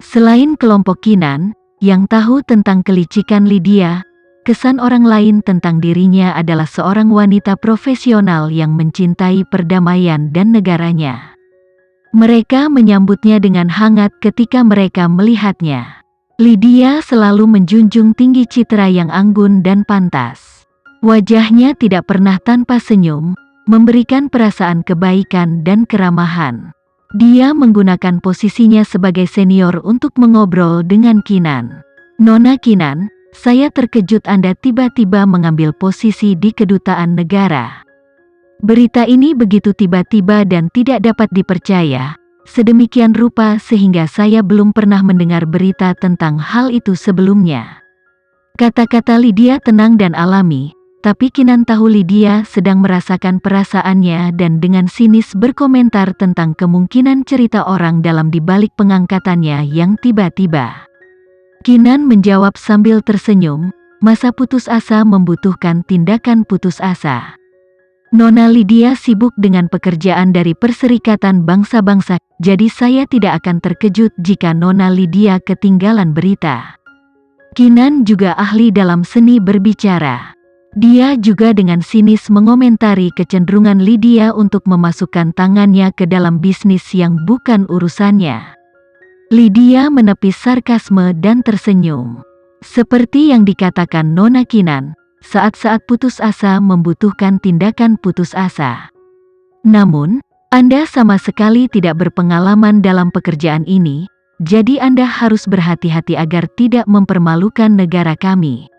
Selain kelompok Kinan, yang tahu tentang kelicikan Lydia, kesan orang lain tentang dirinya adalah seorang wanita profesional yang mencintai perdamaian dan negaranya. Mereka menyambutnya dengan hangat ketika mereka melihatnya. Lydia selalu menjunjung tinggi citra yang anggun dan pantas. Wajahnya tidak pernah tanpa senyum, memberikan perasaan kebaikan dan keramahan. Dia menggunakan posisinya sebagai senior untuk mengobrol dengan Kinan. "Nona Kinan, saya terkejut Anda tiba-tiba mengambil posisi di kedutaan negara. Berita ini begitu tiba-tiba dan tidak dapat dipercaya, sedemikian rupa sehingga saya belum pernah mendengar berita tentang hal itu sebelumnya." Kata-kata Lydia tenang dan alami, tapi Kinan tahu Lydia sedang merasakan perasaannya dan dengan sinis berkomentar tentang kemungkinan cerita orang dalam di balik pengangkatannya yang tiba-tiba. Kinan menjawab sambil tersenyum, "Masa putus asa membutuhkan tindakan putus asa. Nona Lydia sibuk dengan pekerjaan dari Perserikatan Bangsa-Bangsa, jadi saya tidak akan terkejut jika Nona Lydia ketinggalan berita." Kinan juga ahli dalam seni berbicara. Dia juga dengan sinis mengomentari kecenderungan Lydia untuk memasukkan tangannya ke dalam bisnis yang bukan urusannya. Lydia menepis sarkasme dan tersenyum. Seperti yang dikatakan Nona Kinan, saat-saat putus asa membutuhkan tindakan putus asa. Namun, Anda sama sekali tidak berpengalaman dalam pekerjaan ini, jadi Anda harus berhati-hati agar tidak mempermalukan negara kami.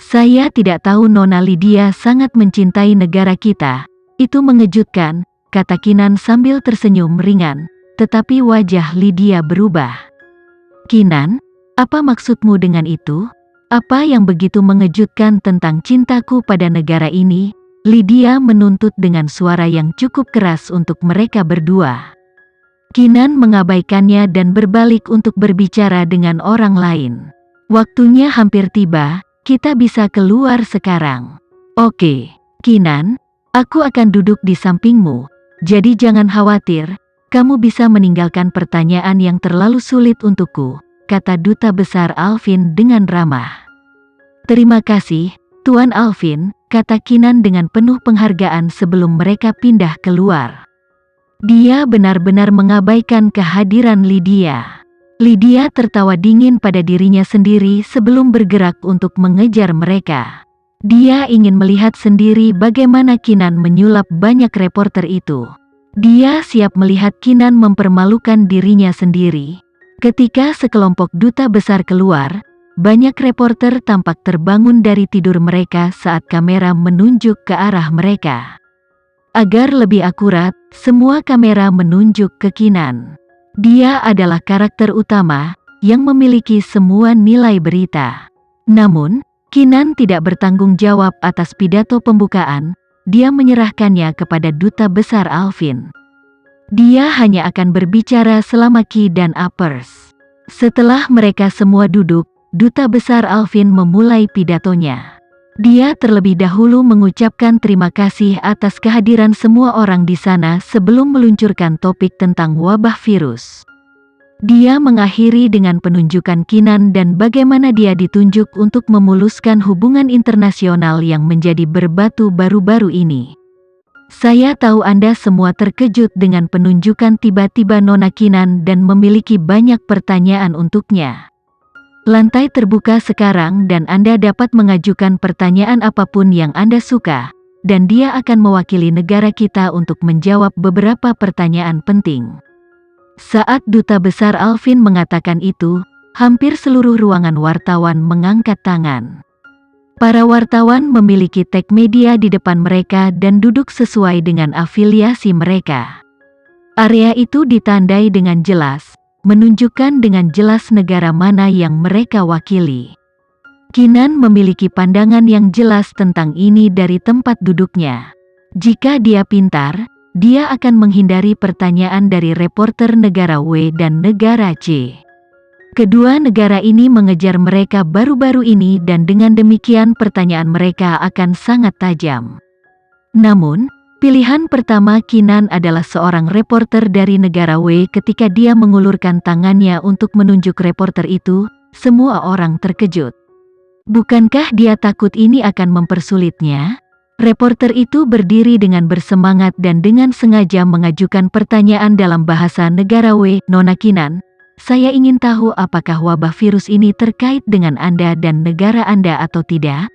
Saya tidak tahu Nona Lydia sangat mencintai negara kita. Itu mengejutkan, kata Kinan sambil tersenyum ringan, tetapi wajah Lydia berubah. Kinan, apa maksudmu dengan itu? Apa yang begitu mengejutkan tentang cintaku pada negara ini? Lydia menuntut dengan suara yang cukup keras untuk mereka berdua. Kinan mengabaikannya dan berbalik untuk berbicara dengan orang lain. Waktunya hampir tiba. Kita bisa keluar sekarang. Oke, Kinan, aku akan duduk di sampingmu, jadi jangan khawatir, kamu bisa meninggalkan pertanyaan yang terlalu sulit untukku, kata Duta Besar Alvin dengan ramah. Terima kasih, Tuan Alvin, kata Kinan dengan penuh penghargaan sebelum mereka pindah keluar. Dia benar-benar mengabaikan kehadiran Lydia. Lydia tertawa dingin pada dirinya sendiri sebelum bergerak untuk mengejar mereka. Dia ingin melihat sendiri bagaimana Kinan menyulap banyak reporter itu. Dia siap melihat Kinan mempermalukan dirinya sendiri. Ketika sekelompok duta besar keluar, banyak reporter tampak terbangun dari tidur mereka saat kamera menunjuk ke arah mereka. Agar lebih akurat, semua kamera menunjuk ke Kinan. Dia adalah karakter utama, yang memiliki semua nilai berita. Namun, Kinan tidak bertanggung jawab atas pidato pembukaan, dia menyerahkannya kepada Duta Besar Alvin. Dia hanya akan berbicara selama Ki dan Uppers. Setelah mereka semua duduk, Duta Besar Alvin memulai pidatonya. Dia terlebih dahulu mengucapkan terima kasih atas kehadiran semua orang di sana sebelum meluncurkan topik tentang wabah virus. Dia mengakhiri dengan penunjukan Kinan dan bagaimana dia ditunjuk untuk memuluskan hubungan internasional yang menjadi berbatu baru-baru ini. Saya tahu Anda semua terkejut dengan penunjukan tiba-tiba Nona Kinan dan memiliki banyak pertanyaan untuknya. Lantai terbuka sekarang dan Anda dapat mengajukan pertanyaan apapun yang Anda suka, dan dia akan mewakili negara kita untuk menjawab beberapa pertanyaan penting. Saat Duta Besar Alvin mengatakan itu, hampir seluruh ruangan wartawan mengangkat tangan. Para wartawan memiliki tag media di depan mereka dan duduk sesuai dengan afiliasi mereka. Area itu ditandai dengan jelas, menunjukkan dengan jelas negara mana yang mereka wakili. Kinan memiliki pandangan yang jelas tentang ini dari tempat duduknya. Jika dia pintar, dia akan menghindari pertanyaan dari reporter negara W dan negara C. Kedua negara ini mengejar mereka baru-baru ini dan dengan demikian pertanyaan mereka akan sangat tajam. Namun, Pilihan pertama Kinan adalah seorang reporter dari negara W. Ketika dia mengulurkan tangannya untuk menunjuk reporter itu, semua orang terkejut. Bukankah dia takut ini akan mempersulitnya? Reporter itu berdiri dengan bersemangat dan dengan sengaja mengajukan pertanyaan dalam bahasa negara W. Nona Kinan, saya ingin tahu apakah wabah virus ini terkait dengan Anda dan negara Anda atau tidak?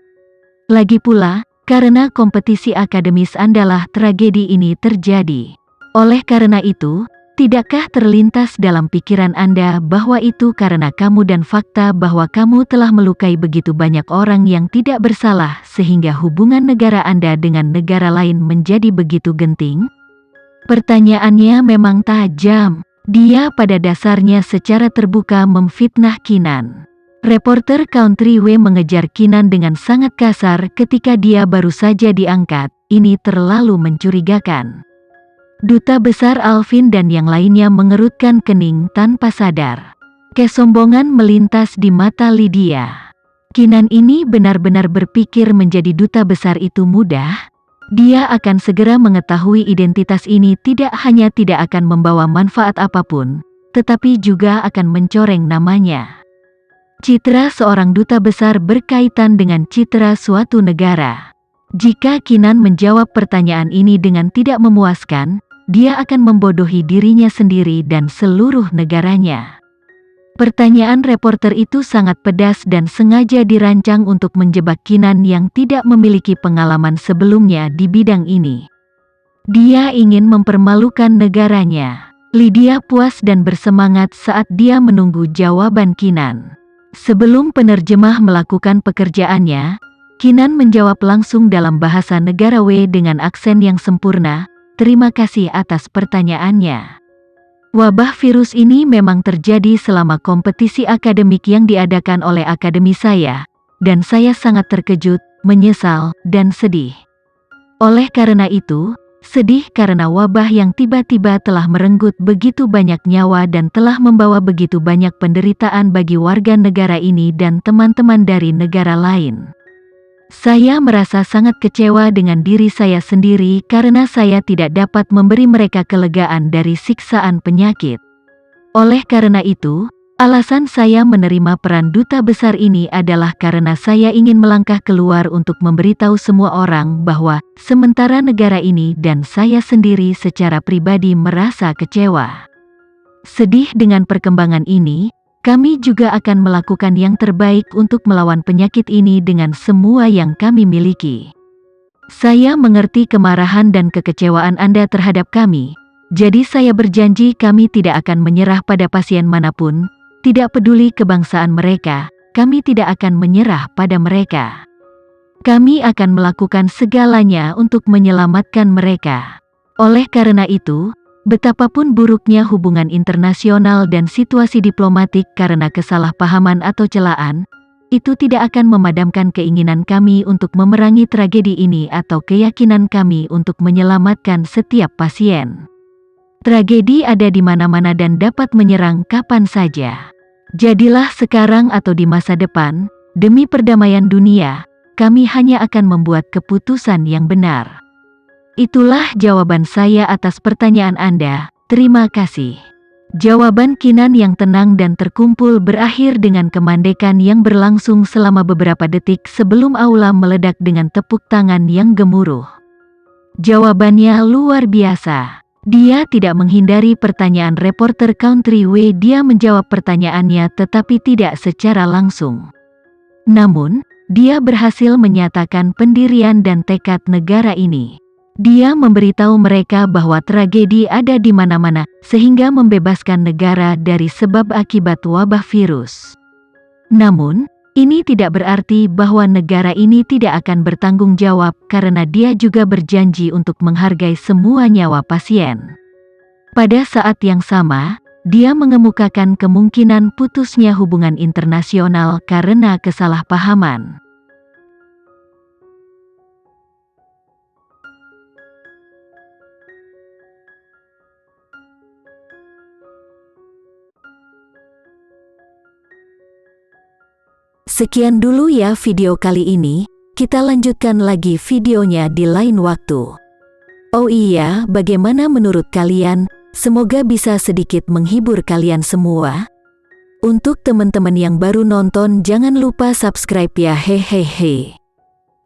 Lagi pula, karena kompetisi akademis Andalah tragedi ini terjadi. Oleh karena itu, tidakkah terlintas dalam pikiran Anda bahwa itu karena kamu dan fakta bahwa kamu telah melukai begitu banyak orang yang tidak bersalah sehingga hubungan negara Anda dengan negara lain menjadi begitu genting? Pertanyaannya memang tajam. Dia pada dasarnya secara terbuka memfitnah Kinan. Reporter Country W mengejar Kinan dengan sangat kasar ketika dia baru saja diangkat. Ini terlalu mencurigakan. Duta Besar Alvin dan yang lainnya mengerutkan kening tanpa sadar. Kesombongan melintas di mata Lydia. Kinan ini benar-benar berpikir menjadi duta besar itu mudah? Dia akan segera mengetahui identitas ini tidak hanya tidak akan membawa manfaat apapun, tetapi juga akan mencoreng namanya. Citra seorang duta besar berkaitan dengan citra suatu negara. Jika Kinan menjawab pertanyaan ini dengan tidak memuaskan, dia akan membodohi dirinya sendiri dan seluruh negaranya. Pertanyaan reporter itu sangat pedas dan sengaja dirancang untuk menjebak Kinan yang tidak memiliki pengalaman sebelumnya di bidang ini. Dia ingin mempermalukan negaranya. Lydia puas dan bersemangat saat dia menunggu jawaban Kinan. Sebelum penerjemah melakukan pekerjaannya, Kinan menjawab langsung dalam bahasa negara W dengan aksen yang sempurna. Terima kasih atas pertanyaannya. Wabah virus ini memang terjadi selama kompetisi akademik yang diadakan oleh akademi saya, dan saya sangat terkejut, menyesal, dan sedih. Oleh karena itu, sedih karena wabah yang tiba-tiba telah merenggut begitu banyak nyawa dan telah membawa begitu banyak penderitaan bagi warga negara ini dan teman-teman dari negara lain. Saya merasa sangat kecewa dengan diri saya sendiri karena saya tidak dapat memberi mereka kelegaan dari siksaan penyakit. Oleh karena itu, alasan saya menerima peran duta besar ini adalah karena saya ingin melangkah keluar untuk memberitahu semua orang bahwa sementara negara ini dan saya sendiri secara pribadi merasa kecewa. Sedih dengan perkembangan ini, kami juga akan melakukan yang terbaik untuk melawan penyakit ini dengan semua yang kami miliki. Saya mengerti kemarahan dan kekecewaan Anda terhadap kami, jadi saya berjanji kami tidak akan menyerah pada pasien manapun, tidak peduli kebangsaan mereka, kami tidak akan menyerah pada mereka. Kami akan melakukan segalanya untuk menyelamatkan mereka. Oleh karena itu, betapapun buruknya hubungan internasional dan situasi diplomatik karena kesalahpahaman atau celaan, itu tidak akan memadamkan keinginan kami untuk memerangi tragedi ini atau keyakinan kami untuk menyelamatkan setiap pasien. Tragedi ada di mana-mana dan dapat menyerang kapan saja. Jadilah sekarang atau di masa depan, demi perdamaian dunia, kami hanya akan membuat keputusan yang benar. Itulah jawaban saya atas pertanyaan Anda, terima kasih. Jawaban Kinan yang tenang dan terkumpul berakhir dengan kemandekan yang berlangsung selama beberapa detik sebelum aula meledak dengan tepuk tangan yang gemuruh. Jawabannya luar biasa. Dia tidak menghindari pertanyaan reporter Country W. Dia menjawab pertanyaannya tetapi tidak secara langsung. Namun, dia berhasil menyatakan pendirian dan tekad negara ini. Dia memberitahu mereka bahwa tragedi ada di mana-mana, sehingga membebaskan negara dari sebab akibat wabah virus. Namun, ini tidak berarti bahwa negara ini tidak akan bertanggung jawab karena dia juga berjanji untuk menghargai semua nyawa pasien. Pada saat yang sama, dia mengemukakan kemungkinan putusnya hubungan internasional karena kesalahpahaman. Sekian dulu ya video kali ini, kita lanjutkan lagi videonya di lain waktu. Oh iya, bagaimana menurut kalian? Semoga bisa sedikit menghibur kalian semua. Untuk teman-teman yang baru nonton, jangan lupa subscribe ya, hehehe.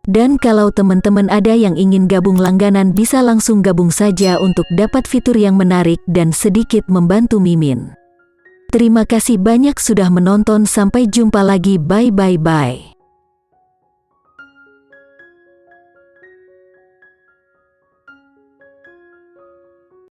Dan kalau teman-teman ada yang ingin gabung langganan, bisa langsung gabung saja untuk dapat fitur yang menarik dan sedikit membantu Mimin. Terima kasih banyak sudah menonton, sampai jumpa lagi, bye.